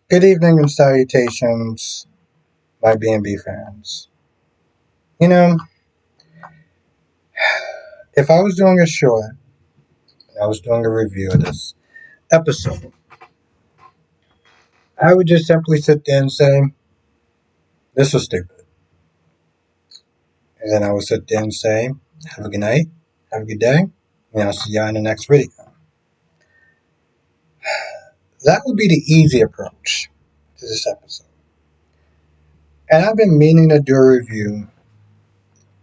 Good evening and salutations, my B&B fans. You know, if I was doing a show, I was doing a review of this episode, I would just simply sit there and say, this was stupid. And then I would sit there and say, have a good night, have a good day, and I'll see you in the next video. That would be the easy approach to this episode. And I've been meaning to do a review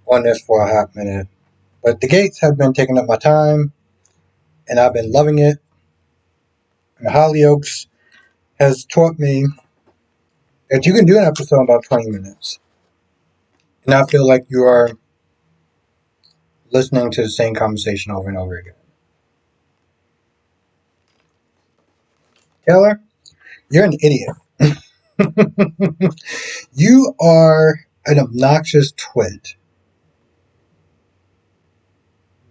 on this for a hot minute, but the gates have been taking up my time, and I've been loving it. And Hollyoaks has taught me that you can do an episode in about 20 minutes and not feel like you are listening to the same conversation over and over again. Taylor, you're an idiot. You are an obnoxious twit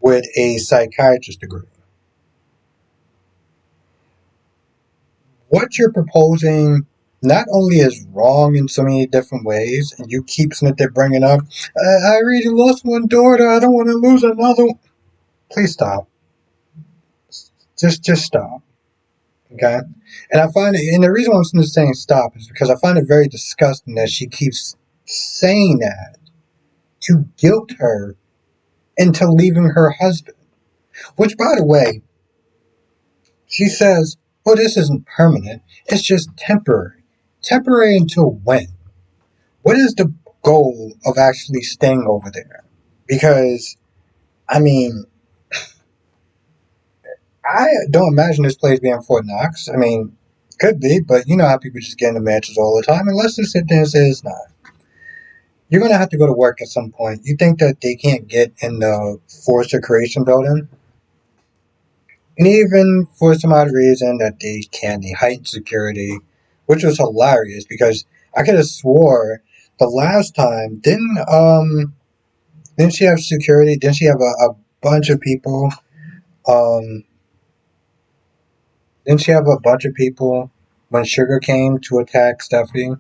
with a psychiatrist degree. What you're proposing not only is wrong in so many different ways, and you keep sitting there bringing up, I already lost one daughter, I don't want to lose another. Please stop. Just stop. Okay? And I find it, and the reason I'm saying stop is because I find it very disgusting that she keeps saying that to guilt her into leaving her husband. Which, by the way, she says, well, this isn't permanent, it's just temporary. Temporary until when? What is the goal of actually staying over there? Because, I mean, I don't imagine this place being Fort Knox. I mean, could be, but you know how people just get into matches all the time. And let's just sit there and say it's not. You're going to have to go to work at some point. You think that they can't get in the Forest Recreation building? And even for some odd reason that they can, they heighten security, which was hilarious because I could have swore the last time, didn't she have security? Didn't she have a bunch of people? Um, didn't she have a bunch of people when Sugar came to attack Stephanie?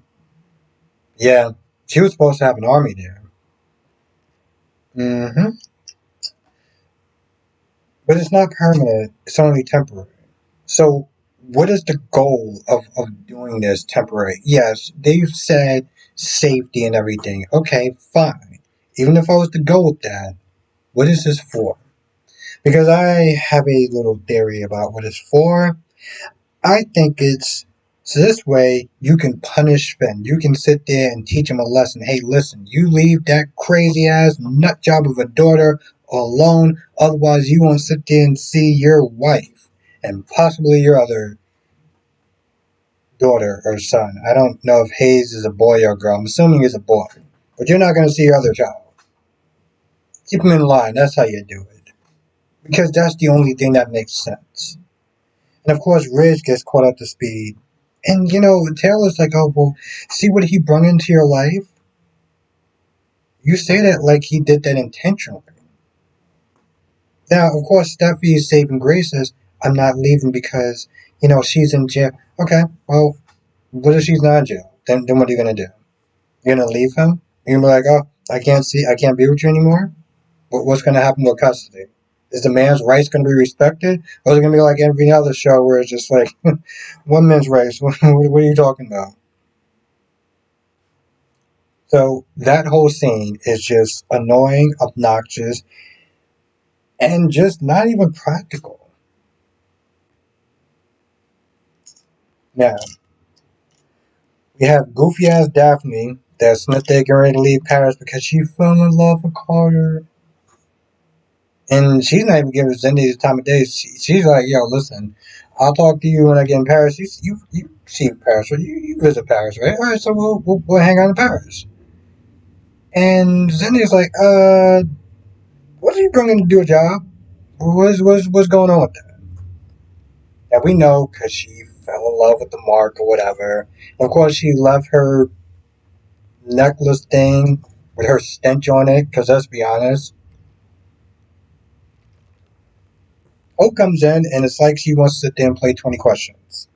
Yeah, she was supposed to have an army there. Mm-hmm. But it's not permanent. It's only temporary. So, what is the goal of doing this temporary? Yes, they've said safety and everything. Okay, fine. Even if I was to go with that, what is this for? Because I have a little theory about what it's for. I think it's so this way you can punish Finn. You can sit there and teach him a lesson. Hey, listen, you leave that crazy ass nut job of a daughter alone. Otherwise, you won't sit there and see your wife and possibly your other daughter or son. I don't know if Hayes is a boy or a girl. I'm assuming he's a boy. But you're not going to see your other child. Keep him in line. That's how you do it. Because that's the only thing that makes sense. And of course, Ridge gets caught up to speed. And, you know, Taylor's like, oh, well, see what he brought into your life? You say that like he did that intentionally. Now, of course, Steffi's saving grace says, I'm not leaving because, you know, she's in jail. Okay, well, what if she's not in jail? Then what are you going to do? You're going to leave him? You're going to be like, oh, I can't be with you anymore? What's going to happen with custody? Is the man's rights going to be respected? Or is it going to be like every other show where it's just like, one man's rights? What are you talking about? So that whole scene is just annoying, obnoxious, and just not even practical. Now, we have goofy ass Daphne that's not getting ready to leave Paris because she fell in love with Carter. And she's not even giving Cindy the time of day. She's like, yo, listen, I'll talk to you when I get in Paris. You see Paris, right? You visit Paris, right? All right, so we'll hang out in Paris. And Cindy's like, what are you bringing to do a job? What's going on with that? And we know because she fell in love with the mark or whatever. And of course, she left her necklace thing with her stench on it. Because let's be honest, Hope comes in and it's like she wants to sit there and play 20 questions.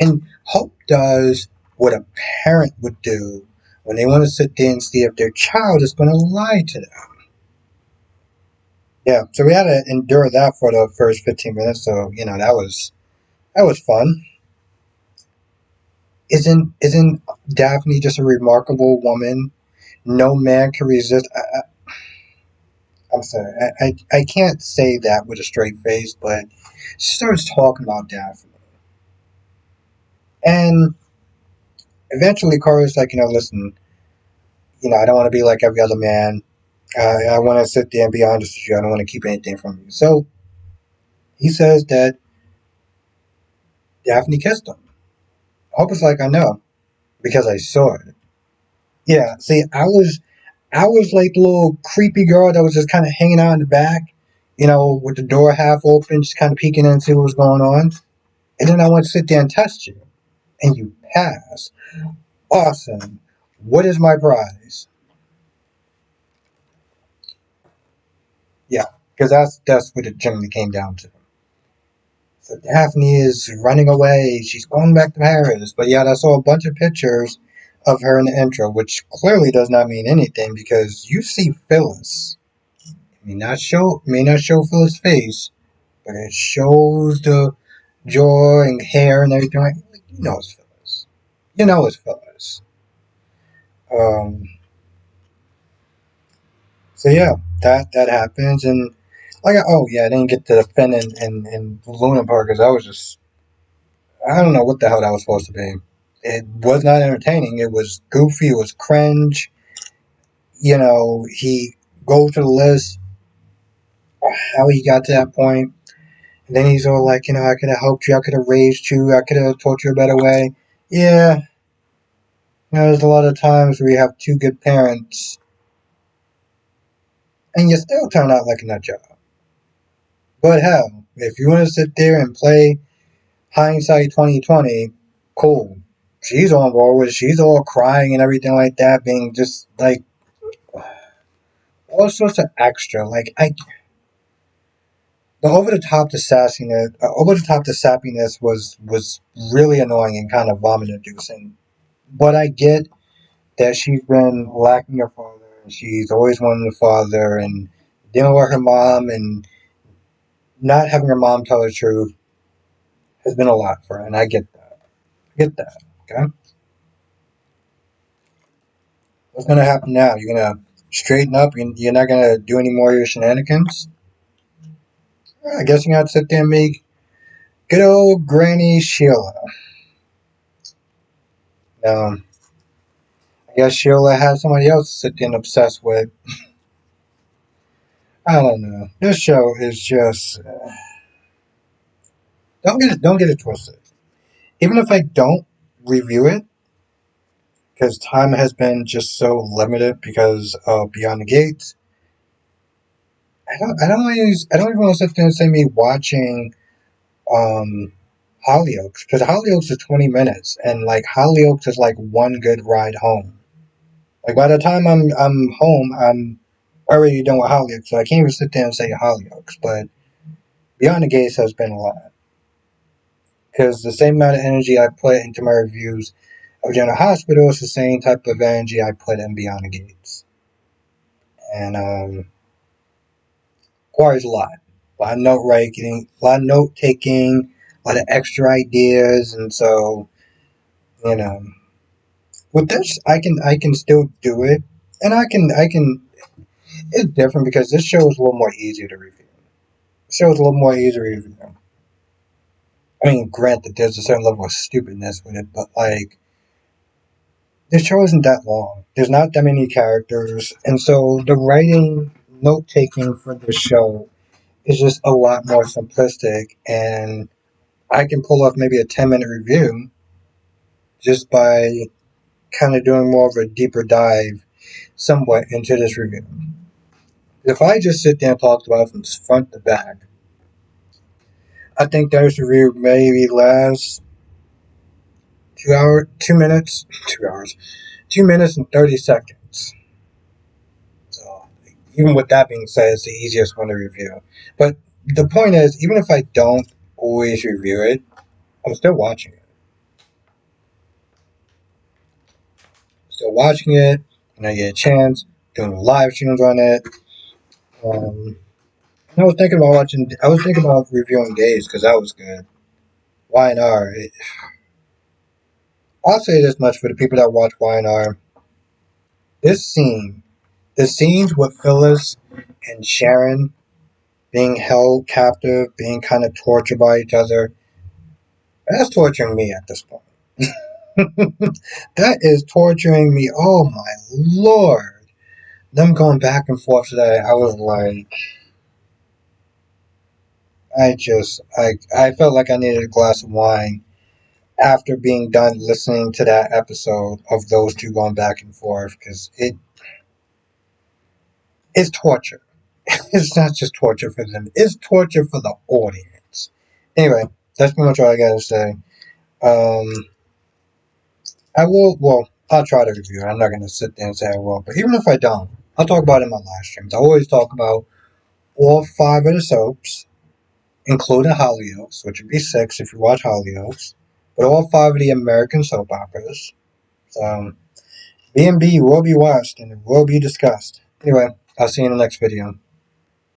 And Hope does what a parent would do when they want to sit there and see if their child is going to lie to them. Yeah, so we had to endure that for the first 15 minutes. So that was fun. Isn't Daphne just a remarkable woman? No man can resist. I'm sorry, I can't say that with a straight face, but she starts talking about Daphne, and eventually Carter's like, listen, I don't want to be like every other man. I want to sit there and be honest with you. I don't want to keep anything from you. So he says that Daphne kissed him. Hope is like, I know because I saw it. Yeah, see, I was like the little creepy girl that was just kind of hanging out in the back, with the door half open, just kind of peeking in and see what was going on. And then I went to sit there and test you, and you passed. Awesome. What is my prize? Yeah, because that's what it generally came down to. So Daphne is running away. She's going back to Paris. But yet I saw a bunch of pictures of her in the intro, which clearly does not mean anything because you see Phyllis. It may not show Phyllis' face, but it shows the jaw and hair and everything. Like, it's Phyllis. It's Phyllis. Um, so yeah, that happens, and oh yeah, I didn't get to the Finn and Luna part because I was just I don't know what the hell that was supposed to be. It was not entertaining. It was goofy. It was cringe. He goes to the list how he got to that point. And then he's all like, I could have helped you. I could have raised you. I could have taught you a better way. Yeah, there's a lot of times where you have two good parents and you still turn out like a nut job. But hell, if you want to sit there and play hindsight 2020, cool. She's on board with it. She's all crying and everything like that, being just like all sorts of extra. Like the over the top the sappiness was really annoying and kind of vomit inducing. But I get that she's been lacking her father, and she's always wanted a father, and dealing with her mom and not having her mom tell the truth has been a lot for her, and I get that. I get that. Okay, what's gonna happen now? You're gonna straighten up. You're not gonna do any more of your shenanigans. I guess you're gonna have to sit there and make good old Granny Sheila. Um, I guess Sheila has somebody else to sit there and obsess with. I don't know. This show is just don't get it twisted. Even if I don't review it, because time has been just so limited because of Beyond the Gates. I don't even want to sit there and say me watching um Hollyoaks because Hollyoaks is 20 minutes and like Hollyoaks is like one good ride home. Like by the time I'm home, I'm already done with Hollyoaks, so I can't even sit there and say Hollyoaks. But Beyond the Gates has been a lot because the same amount of energy I put into my reviews of General Hospital is the same type of energy I put in Beyond the Gates, and requires a lot of note writing, a lot of note taking, a lot of extra ideas, and so you know, with this, I can still do it, and I can. It's different because this show is a little more easier to review. The show is a little more easy to review. I mean, granted, there's a certain level of stupidness with it, but like the show isn't that long. There's not that many characters, and so the writing, note taking for the show is just a lot more simplistic, and I can pull off maybe a 10-minute review just by kind of doing more of a deeper dive somewhat into this review. If I just sit there and talk about it from front to back, I think this review maybe lasts 2 hours, 2 minutes, 2 hours, 2 minutes and 30 seconds. So even with that being said, it's the easiest one to review. But the point is, even if I don't always review it, I'm still watching it. still watching it when I get a chance, doing live streams on it. I was thinking about watching. I was thinking about reviewing Days because that was good. Y&R. I'll say this much for the people that watch Y&R. This scene, the scenes with Phyllis and Sharon being held captive, being kind of tortured by each other, that's torturing me at this point. That is torturing me. Oh my lord. Them going back and forth today, I was like, I felt like I needed a glass of wine after being done listening to that episode of those two going back and forth because it's torture. It's not just torture for them, it's torture for the audience. Anyway, that's pretty much all I gotta say. Um, I'll try to review it. I'm not gonna sit there and say I will, but even if I don't, I'll talk about it in my live streams. I always talk about all five of the soaps, including Hollyoaks, which would be six if you watch Hollyoaks, but all five of the American soap operas. So, B&B will be watched and it will be discussed. Anyway, I'll see you in the next video.